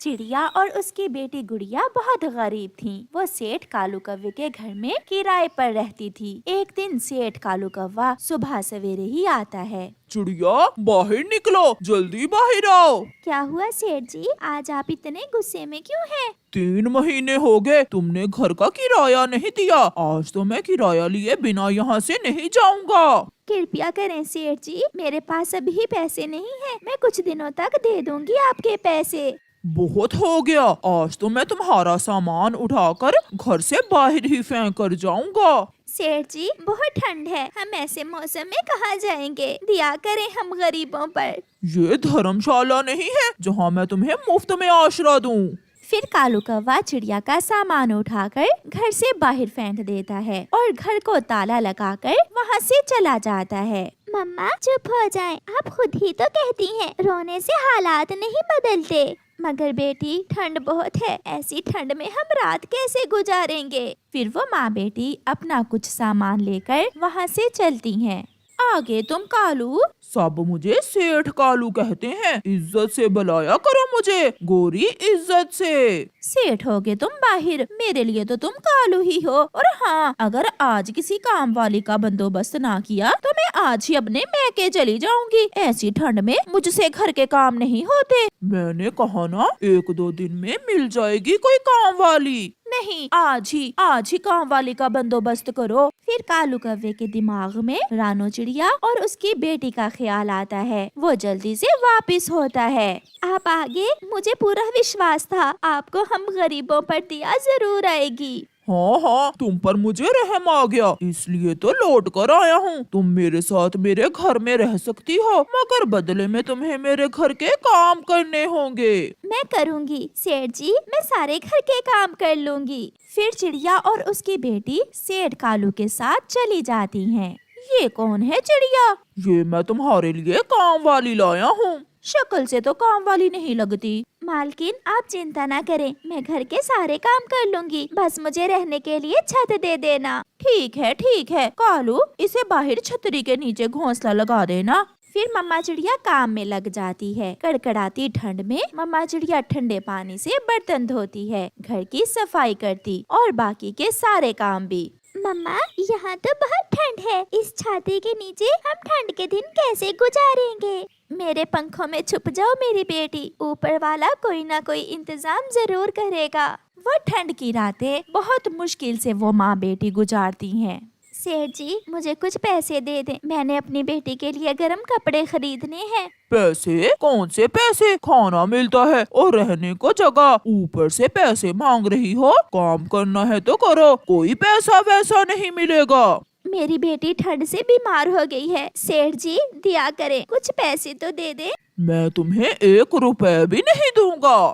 चिड़िया और उसकी बेटी गुड़िया बहुत गरीब थीं। वो सेठ कालू कौवे के घर में किराए पर रहती थी। एक दिन सेठ कालू कौवा सुबह सवेरे ही आता है। चिड़िया बाहर निकलो, जल्दी बाहर आओ। क्या हुआ सेठ जी, आज आप इतने गुस्से में क्यों हैं? 3 महीने हो गए तुमने घर का किराया नहीं दिया। आज तो मैं किराया लिए बिना यहाँ से नहीं जाऊँगा। कृपया करें सेठ जी, मेरे पास अभी पैसे नहीं है। मैं कुछ दिनों तक दे दूंगी आपके पैसे। बहुत हो गया, आज तो मैं तुम्हारा सामान उठाकर घर से बाहर ही फेंक कर जाऊंगा। सेठ जी बहुत ठंड है, हम ऐसे मौसम में कहाँ जाएंगे? दिया करें हम गरीबों पर। ये धर्मशाला नहीं है जहाँ मैं तुम्हें मुफ्त में आश्रय दूं। फिर कालू कौवा चिड़िया का सामान उठाकर घर से बाहर फेंक देता है और घर को ताला लगाकर वहाँ से चला जाता है। मम्मा चुप हो जाएं, आप खुद ही तो कहती हैं रोने से हालात नहीं बदलते। मगर बेटी ठंड बहुत है, ऐसी ठंड में हम रात कैसे गुजारेंगे? फिर वो माँ बेटी अपना कुछ सामान लेकर वहाँ से चलती हैं। आगे तुम कालू। सब मुझे सेठ कालू कहते हैं, इज्जत से बुलाया करो मुझे, गोरी इज्जत से। सेठ होगे तुम बाहिर, मेरे लिए तो तुम कालू ही हो। और हाँ, अगर आज किसी काम वाली का बंदोबस्त ना किया तो मैं आज ही अपने मैके चली जाऊंगी। ऐसी ठंड में मुझसे घर के काम नहीं होते। मैंने कहा ना 1-2 दिन में मिल जाएगी कोई काम वाली। नहीं, आज ही काम वाली का बंदोबस्त करो। फिर कालू कौवे के दिमाग में रानो चिड़िया और उसकी बेटी का ख्याल आता है। वो जल्दी से वापस होता है। आप आगे, मुझे पूरा विश्वास था आपको हम गरीबों पर दया जरूर आएगी। हाँ, तुम पर मुझे रहम आ गया, इसलिए तो लौट कर आया हूँ। तुम मेरे साथ मेरे घर में रह सकती हो, मगर बदले में तुम्हें मेरे घर के काम करने होंगे। मैं करूँगी सेठ जी, मैं सारे घर के काम कर लूँगी। फिर चिड़िया और उसकी बेटी सेठ कालू के साथ चली जाती हैं। ये कौन है चिड़िया? ये मैं तुम्हारे लिए काम वाली लाया हूँ। शक्ल से तो काम वाली नहीं लगती। मालकिन आप चिंता ना करें, मैं घर के सारे काम कर लूंगी, बस मुझे रहने के लिए छत दे देना। ठीक है कालू, इसे बाहर छतरी के नीचे घोंसला लगा देना। फिर मम्मा चिड़िया काम में लग जाती है। कड़कड़ाती ठंड में मम्मा चिड़िया ठंडे पानी से बर्तन धोती है, घर की सफाई करती और बाकी के सारे काम भी। मम्मा यहाँ तो बहुत ठंड है, इस छाते के नीचे हम ठंड के दिन कैसे गुजारेंगे? मेरे पंखों में छुप जाओ मेरी बेटी, ऊपर वाला कोई ना कोई इंतजाम जरूर करेगा। वो ठंड की रातें बहुत मुश्किल से वो माँ बेटी गुजारती हैं। सेठ जी मुझे कुछ पैसे दे दें, मैंने अपनी बेटी के लिए गर्म कपड़े खरीदने हैं। पैसे? कौन से पैसे? खाना मिलता है और रहने को जगह, ऊपर से पैसे मांग रही हो? काम करना है तो करो, कोई पैसा वैसा नहीं मिलेगा। मेरी बेटी ठंड से बीमार हो गई है, सेठ जी दिया करें, कुछ पैसे तो दे दे। मैं तुम्हें 1 रुपए भी नहीं दूंगा।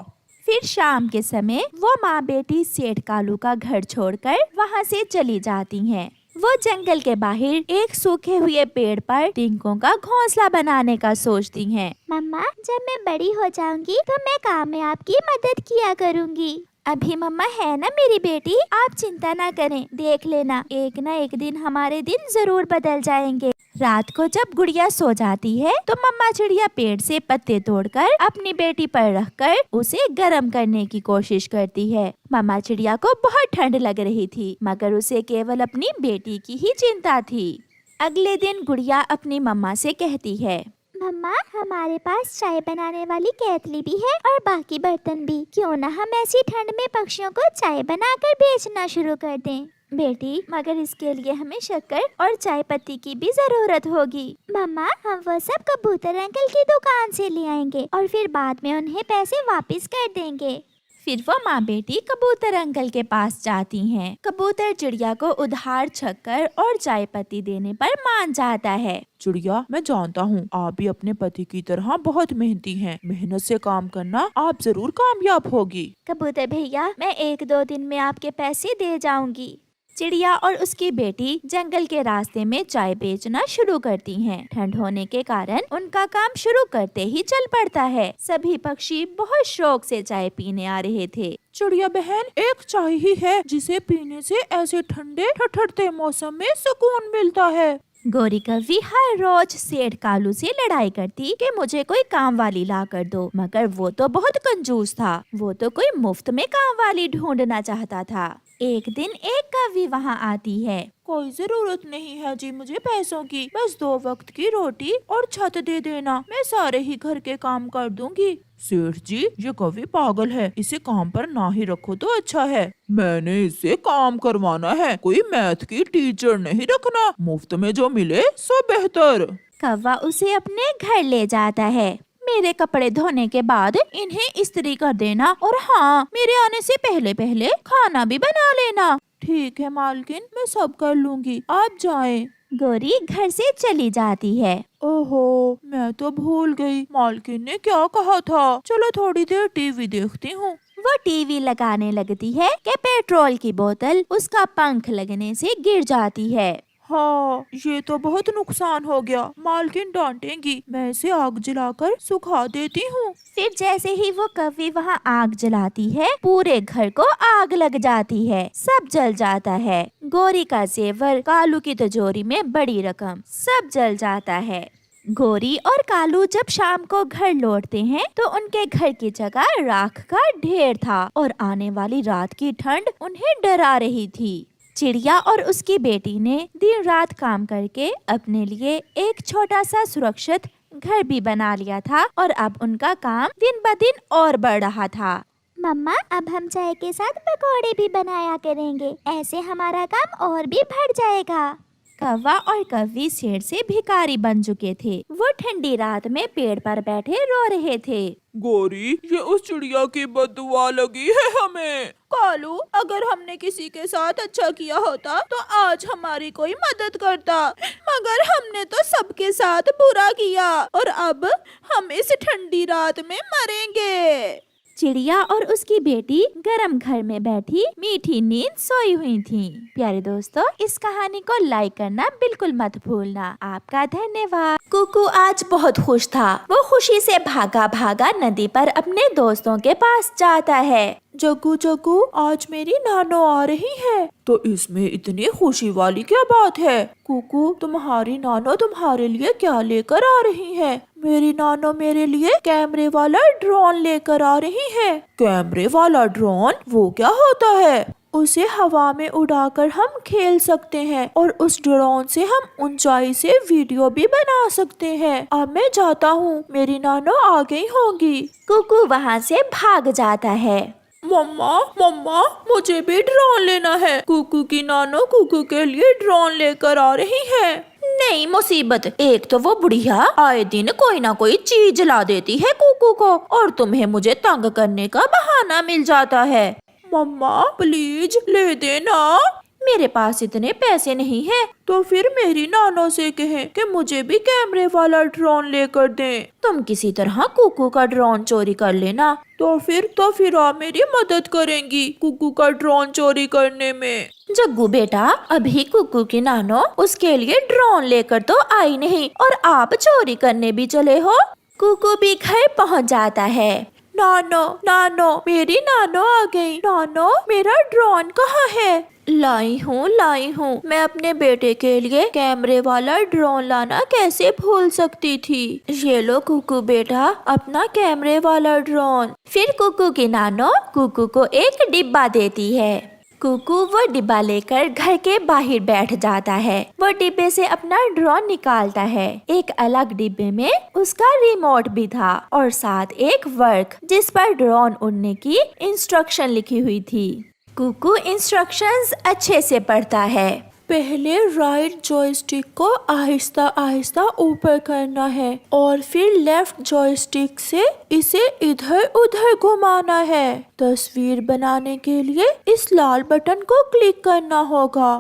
फिर शाम के समय वो माँ बेटी सेठ कालू का घर छोड़कर वहाँ से चली जाती हैं। वो जंगल के बाहर एक सूखे हुए पेड़ पर टिंकों का घोंसला बनाने का सोचती हैं। मम्मा जब मैं बड़ी हो जाऊंगी तो मैं काम में आपकी मदद किया करूंगी। अभी मम्मा है ना मेरी बेटी, आप चिंता ना करें, देख लेना एक ना एक दिन हमारे दिन जरूर बदल जाएंगे। रात को जब गुड़िया सो जाती है तो मम्मा चिड़िया पेड़ से पत्ते तोड़कर अपनी बेटी पर रखकर उसे गर्म करने की कोशिश करती है। मम्मा चिड़िया को बहुत ठंड लग रही थी, मगर उसे केवल अपनी बेटी की ही चिंता थी। अगले दिन गुड़िया अपनी मम्मा से कहती है, मम्मा हमारे पास चाय बनाने वाली केतली भी है और बाकी बर्तन भी, क्यों ना हम ऐसी ठंड में पक्षियों को चाय बनाकर बेचना शुरू कर दें। बेटी मगर इसके लिए हमें शक्कर और चाय पत्ती की भी जरूरत होगी। मम्मा हम वो सब कबूतर अंकल की दुकान से ले आएंगे और फिर बाद में उन्हें पैसे वापस कर देंगे। फिर वो माँ बेटी कबूतर अंकल के पास जाती हैं। कबूतर चिड़िया को उधार शक्कर और चाय पत्ती देने पर मान जाता है। चिड़िया मैं जानता हूँ आप भी अपने पति की तरह बहुत मेहनती हैं। मेहनत से काम करना, आप जरूर कामयाब होगी। कबूतर भैया मैं 1-2 दिन में आपके पैसे दे जाऊंगी। चिड़िया और उसकी बेटी जंगल के रास्ते में चाय बेचना शुरू करती हैं। ठंड होने के कारण उनका काम शुरू करते ही चल पड़ता है। सभी पक्षी बहुत शौक से चाय पीने आ रहे थे। चिड़िया बहन, एक चाय ही है जिसे पीने से ऐसे ठंडे ठठरते मौसम में सुकून मिलता है। गोरी कौवी हर रोज सेठ कालू से लड़ाई करती कि मुझे कोई काम वाली ला कर दो, मगर वो तो बहुत कंजूस था। वो तो कोई मुफ्त में काम वाली ढूंढना चाहता था। एक दिन एक कौवी वहाँ आती है। कोई जरूरत नहीं है जी मुझे पैसों की, बस 2 वक्त की रोटी और छत दे देना, मैं सारे ही घर के काम कर दूंगी। सेठ जी ये कौवी पागल है, इसे काम पर ना ही रखो तो अच्छा है। मैंने इससे काम करवाना है, कोई मैथ की टीचर नहीं रखना, मुफ्त में जो मिले सो बेहतर। कौवा उसे अपने घर ले जाता है। मेरे कपड़े धोने के बाद इन्हें इस्त्री कर देना, और हाँ, मेरे आने से पहले पहले खाना भी बना लेना। ठीक है मालकिन, मैं सब कर लूंगी, आप जाएं। गोरी घर से चली जाती है। ओहो, मैं तो भूल गई, मालकिन ने क्या कहा था। चलो थोड़ी देर टीवी देखती हूँ। वो टीवी लगाने लगती है कि पेट्रोल की बोतल उसका पंख लगने से गिर जाती है। हाँ, ये तो बहुत नुकसान हो गया, मालकिन डांटेंगी, मैं इसे आग जलाकर सुखा देती हूँ। फिर जैसे ही वो कौवी वहाँ आग जलाती है, पूरे घर को आग लग जाती है, सब जल जाता है। गोरी का जेवर, कालू की तिजोरी में बड़ी रकम, सब जल जाता है। गोरी और कालू जब शाम को घर लौटते हैं तो उनके घर की जगह राख का ढेर था, और आने वाली रात की ठंड उन्हें डरा रही थी। चिड़िया और उसकी बेटी ने दिन रात काम करके अपने लिए एक छोटा सा सुरक्षित घर भी बना लिया था, और अब उनका काम दिन ब दिन और बढ़ रहा था। मम्मा, अब हम चाय के साथ पकौड़े भी बनाया करेंगे, ऐसे हमारा काम और भी बढ़ जाएगा। कौवा और कौवी शेर से भिखारी बन चुके थे। वो ठंडी रात में पेड़ पर बैठे रो रहे थे। गोरी, ये उस चिड़िया की बददुआ लगी है हमें। कालू, अगर हमने किसी के साथ अच्छा किया होता तो आज हमारी कोई मदद करता, मगर हमने तो सबके साथ बुरा किया, और अब हम इस ठंडी रात में मरेंगे। चिड़िया और उसकी बेटी गरम घर में बैठी मीठी नींद सोई हुई थी। प्यारे दोस्तों, इस कहानी को लाइक करना बिल्कुल मत भूलना। आपका धन्यवाद। कुकू आज बहुत खुश था। वो खुशी से भागा भागा नदी पर अपने दोस्तों के पास जाता है। जग्गू जग्गू, आज मेरी नानो आ रही है। तो इसमें इतनी खुशी वाली क्या बात है? कुकू, तुम्हारी नानो तुम्हारे लिए क्या लेकर आ रही है? मेरी नानो मेरे लिए कैमरे वाला ड्रोन लेकर आ रही है। कैमरे वाला ड्रोन? वो क्या होता है? उसे हवा में उड़ाकर हम खेल सकते हैं, और उस ड्रोन से हम ऊंचाई से वीडियो भी बना सकते हैं। अब मैं जाता हूँ, मेरी नानो आ गई होंगी। कुकू वहाँ से भाग जाता है। मम्मा मम्मा, मुझे भी ड्रोन लेना है। कुकू की नानो कुकू के लिए ड्रोन लेकर आ रही है। नहीं मुसीबत, एक तो वो बुढ़िया आए दिन कोई ना कोई चीज ला देती है कुकू को, और तुम्हें मुझे तंग करने का बहाना मिल जाता है। मम्मा प्लीज ले देना। मेरे पास इतने पैसे नहीं है। तो फिर मेरी नानो से कहें कि मुझे भी कैमरे वाला ड्रोन लेकर दें। तुम किसी तरह कुकू का ड्रोन चोरी कर लेना। तो फिर आप मेरी मदद करेंगी कुकू का ड्रोन चोरी करने में। जग्गू बेटा, अभी कुकू की नानो उसके लिए ड्रोन लेकर तो आई नहीं, और आप चोरी करने भी चले हो। कुकू भी घर पहुंच जाता है। नानो नानो, मेरी नानो आ गई। नानो, मेरा ड्रोन कहाँ है? लाई हूँ। मैं अपने बेटे के लिए कैमरे वाला ड्रोन लाना कैसे भूल सकती थी। ये लो कुकू बेटा, अपना कैमरे वाला ड्रोन। फिर कुकू की नानो कुकू को एक डिब्बा देती है। कुकू वो डिब्बा लेकर घर के बाहर बैठ जाता है। वो डिब्बे से अपना ड्रोन निकालता है। एक अलग डिब्बे में उसका रिमोट भी था, और साथ एक वर्क जिस पर ड्रोन उड़ने की इंस्ट्रक्शन लिखी हुई थी। कुकू इंस्ट्रक्शंस अच्छे से पढ़ता है। पहले राइट जॉयस्टिक को आहिस्ता आहिस्ता ऊपर करना है, और फिर लेफ्ट जॉयस्टिक से इसे इधर उधर घुमाना है। तस्वीर बनाने के लिए इस लाल बटन को क्लिक करना होगा।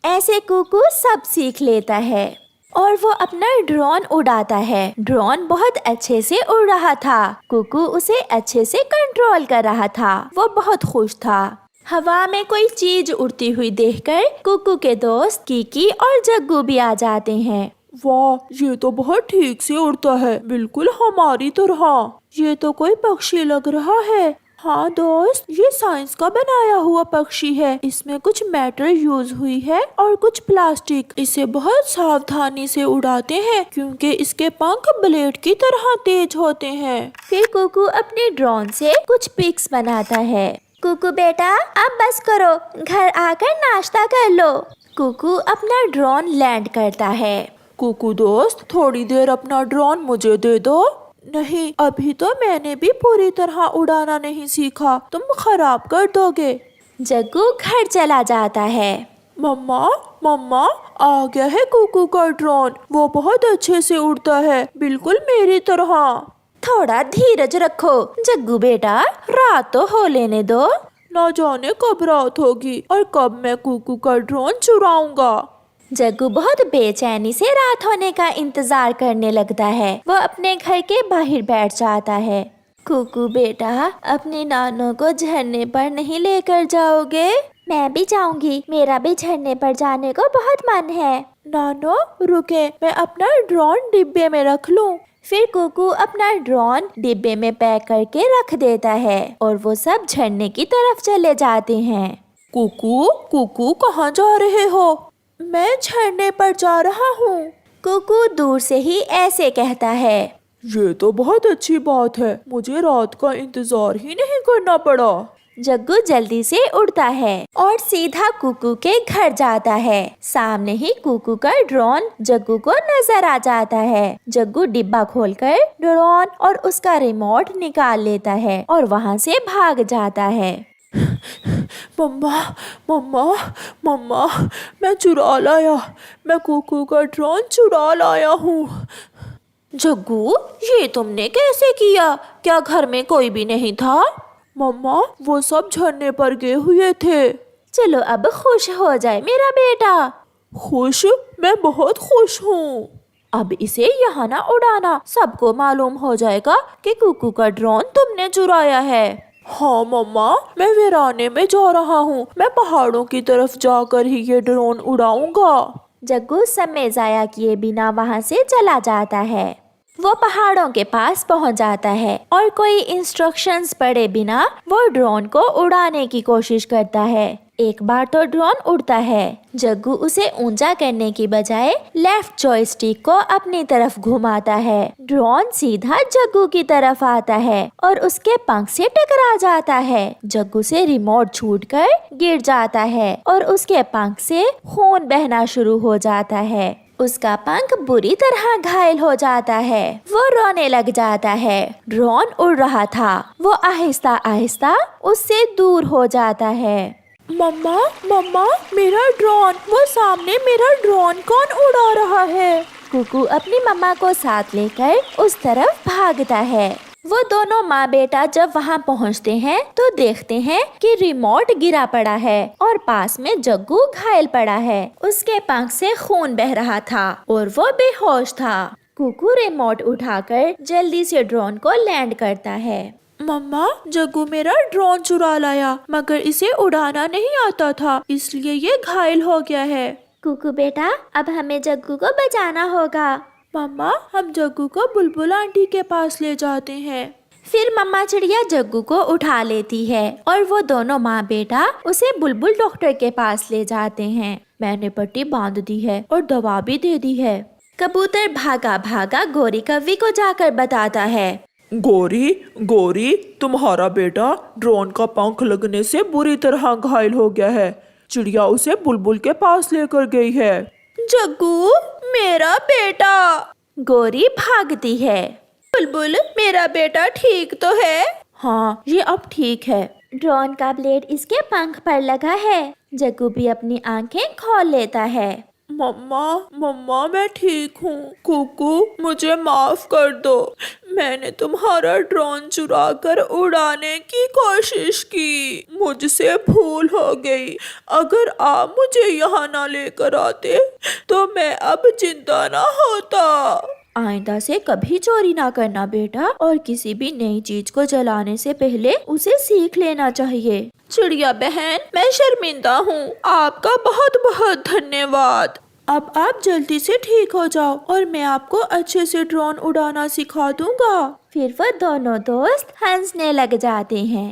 ऐसे कुकू सब सीख लेता है, और वो अपना ड्रोन उड़ाता है। ड्रोन बहुत अच्छे से उड़ रहा था। कुकू उसे अच्छे से कंट्रोल कर रहा था। वो बहुत खुश था। हवा में कोई चीज उड़ती हुई देखकर कुकू के दोस्त कीकी और जग्गू भी आ जाते हैं। वाह, ये तो बहुत ठीक से उड़ता है, बिल्कुल हमारी तरह। ये तो कोई पक्षी लग रहा है। हाँ दोस्त, ये साइंस का बनाया हुआ पक्षी है। इसमें कुछ मेटल यूज हुई है और कुछ प्लास्टिक। इसे बहुत सावधानी से उड़ाते हैं क्योंकि इसके पंख ब्लेड की तरह तेज होते हैं। फिर कुकू अपने ड्रोन से कुछ पिक्स बनाता है। कुकू बेटा, अब बस करो, घर आकर नाश्ता कर लो। कुकू अपना ड्रोन लैंड करता है। कुकू दोस्त, थोड़ी देर अपना ड्रोन मुझे दे दो। नहीं, अभी तो मैंने भी पूरी तरह उड़ाना नहीं सीखा, तुम खराब कर दोगे। जग्गू घर चला जाता है। मम्मा मम्मा, आ गया है कुकू का ड्रोन। वो बहुत अच्छे से उड़ता है, बिल्कुल मेरी तरह। थोड़ा धीरज रखो जग्गू बेटा, रात तो हो लेने दो। ना जाने कब रात होगी और कब मैं कुकू का ड्रोन चुराऊंगा। जग्गू बहुत बेचैनी से रात होने का इंतजार करने लगता है। वो अपने घर के बाहर बैठ जाता है। कुकू बेटा, अपनी नानों को झरने पर नहीं लेकर जाओगे? मैं भी जाऊंगी, मेरा भी झरने पर जाने को बहुत मन है। नानो रुके, मैं अपना ड्रोन डिब्बे में रख लूं। फिर कुकू अपना ड्रोन डिब्बे में पैक करके रख देता है और वो सब झरने की तरफ चले जाते हैं। कुकू कुकू, कहाँ जा रहे हो? मैं झरने पर जा रहा हूँ। कुकू दूर से ही ऐसे कहता है। ये तो बहुत अच्छी बात है, मुझे रात का इंतजार ही नहीं करना पड़ा। जग्गू जल्दी से उड़ता है और सीधा कुकू के घर जाता है। सामने ही कुकू का ड्रोन जग्गू को नजर आ जाता है। जग्गू डिब्बा खोलकर ड्रोन और उसका रिमोट निकाल लेता है और वहाँ से भाग जाता है। मम्मा मम्मा मम्मा, मैं चुरा लाया, मैं कुकू का ड्रोन चुरा लाया हूँ। जग्गू, ये तुमने कैसे किया? क्या घर में कोई भी नहीं था? मम्मा, वो सब झरने पर गए हुए थे। चलो अब खुश हो जाए मेरा बेटा। खुश? मैं बहुत खुश हूँ। अब इसे यहाँ ना उड़ाना, सबको मालूम हो जाएगा कि कुकू का ड्रोन तुमने चुराया है। हाँ मम्मा, मैं वीराने में जा रहा हूँ। मैं पहाड़ों की तरफ जाकर ही ये ड्रोन उड़ाऊंगा। जग्गू समय जाया किए बिना वहाँ से चला जाता है। वो पहाड़ों के पास पहुँच जाता है और कोई इंस्ट्रक्शंस पढ़े बिना वो ड्रोन को उड़ाने की कोशिश करता है। एक बार तो ड्रोन उड़ता है। जग्गू उसे ऊंचा करने की बजाय लेफ्ट जॉयस्टिक को अपनी तरफ घुमाता है। ड्रोन सीधा जग्गू की तरफ आता है और उसके पंख से टकरा जाता है। जग्गू से रिमोट छूटकर गिर जाता है और उसके पंख से खून बहना शुरू हो जाता है। उसका पंख बुरी तरह घायल हो जाता है। वो रोने लग जाता है। ड्रोन उड़ रहा था, वो आहिस्ता आहिस्ता उससे दूर हो जाता है। मम्मा मम्मा, मेरा ड्रोन, वो सामने मेरा ड्रोन कौन उड़ा रहा है? कुकू अपनी मम्मा को साथ लेकर उस तरफ भागता है। वो दोनों माँ बेटा जब वहाँ पहुँचते हैं तो देखते हैं कि रिमोट गिरा पड़ा है और पास में जग्गू घायल पड़ा है। उसके पंख से खून बह रहा था और वो बेहोश था। कुकू रिमोट उठाकर जल्दी से ड्रोन को लैंड करता है। मम्मा, जग्गू मेरा ड्रोन चुरा लाया, मगर इसे उड़ाना नहीं आता था, इसलिए ये घायल हो गया है। कुकू बेटा, अब हमें जग्गू को बचाना होगा। मम्मा, हम जग्गू को बुलबुल आंटी के पास ले जाते हैं। फिर मम्मा चिड़िया जग्गू को उठा लेती है और वो दोनों माँ बेटा उसे बुलबुल डॉक्टर के पास ले जाते हैं। मैंने पट्टी बांध दी है और दवा भी दे दी है। कबूतर भागा भागा गोरी कव्वी को जाकर बताता है। गोरी गोरी, तुम्हारा बेटा ड्रोन का पंख लगने से बुरी तरह घायल हो गया है। चिड़िया उसे बुलबुल के पास लेकर गई है। जग्गू मेरा बेटा। गोरी भागती है। बुलबुल, मेरा बेटा ठीक तो है? हाँ, ये अब ठीक है। ड्रोन का ब्लेड इसके पंख पर लगा है। जग्गू भी अपनी आंखें खोल लेता है। मम्मा मम्मा, मैं ठीक हूँ। कुकू, मुझे माफ कर दो, मैंने तुम्हारा ड्रोन चुरा कर उड़ाने की कोशिश की, मुझसे भूल हो गई। अगर आप मुझे यहाँ ना लेकर आते तो मैं अब जिंदा ना होता। आइंदा से कभी चोरी ना करना बेटा, और किसी भी नई चीज को जलाने से पहले उसे सीख लेना चाहिए। चिड़िया बहन, मैं शर्मिंदा हूँ, आपका बहुत बहुत धन्यवाद। अब आप जल्दी से ठीक हो जाओ और मैं आपको अच्छे से ड्रोन उड़ाना सिखा दूंगा। फिर वो दोनों दोस्त हंसने लग जाते हैं।